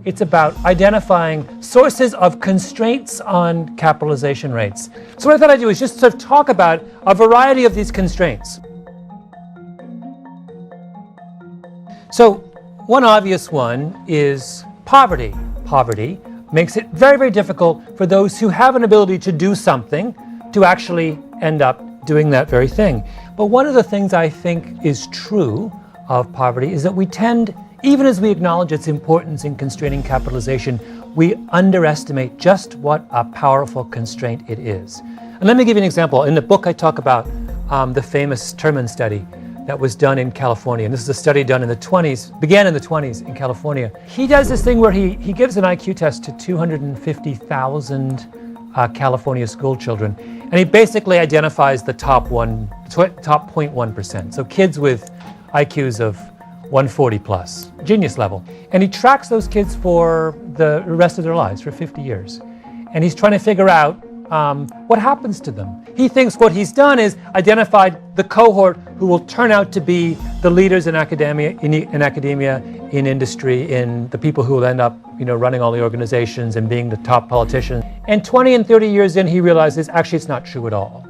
It's about identifying sources of constraints on capitalization rates. So what I thought I'd do is just sort of talk about a variety of these constraints. So one obvious one is poverty. Poverty makes it very, very difficult for those who have an ability to do something to actually end up doing that very thing. But one of the things I think is true of poverty is that we tend, even as we acknowledge its importance in constraining capitalization, we underestimate just what a powerful constraint it is. And let me give you an example. In the book I talk about the famous Terman study that was done in California. And this is a study done in the 20s, began in the 20s in California. He does this thing where he gives an IQ test to 250,000 California school children. And he basically identifies the top 0.1%. So kids with IQs of 140 plus, genius level. And he tracks those kids for the rest of their lives, for 50 years. And he's trying to figure out what happens to them. He thinks what he's done is identified the cohort who will turn out to be the leaders in academia, in industry, in the people who will end up, running all the organizations and being the top politicians. And 20 and 30 years in, he realizes actually it's not true at all.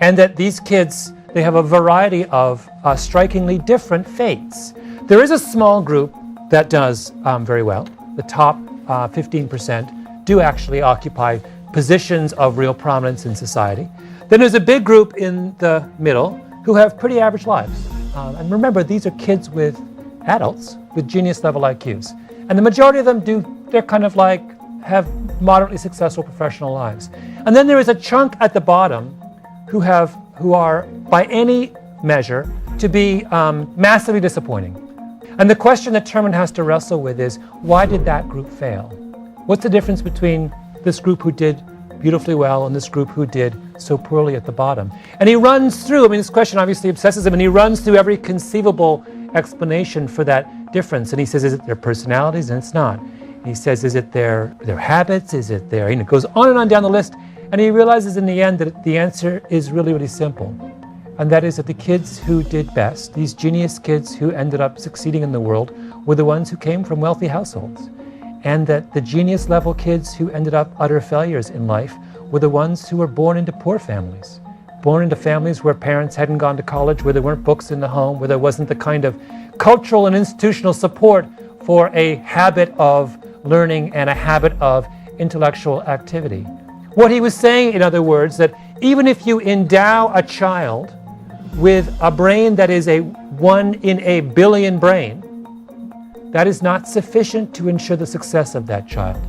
And that these kids, they have a variety of strikingly different fates. There is a small group that does very well. The top 15% do actually occupy positions of real prominence in society. Then there's a big group in the middle who have pretty average lives. And remember, these are kids with adults with genius level IQs. And the majority of them they're kind of like have moderately successful professional lives. And then there is a chunk at the bottom who are by any measure to be massively disappointing. And the question that Terman has to wrestle with is, why did that group fail? What's the difference between this group who did beautifully well and this group who did so poorly at the bottom? And he runs through, this question obviously obsesses him, and he runs through every conceivable explanation for that difference. And he says, is it their personalities? And it's not. And he says, is it their habits? Is it their, it goes on and on down the list. And he realizes in the end that the answer is really, really simple. And that is that the kids who did best, these genius kids who ended up succeeding in the world, were the ones who came from wealthy households. And that the genius level kids who ended up utter failures in life were the ones who were born into poor families, born into families where parents hadn't gone to college, where there weren't books in the home, where there wasn't the kind of cultural and institutional support for a habit of learning and a habit of intellectual activity. What he was saying, in other words, that even if you endow a child with a brain that is a 1 in a billion brain, that is not sufficient to ensure the success of that child.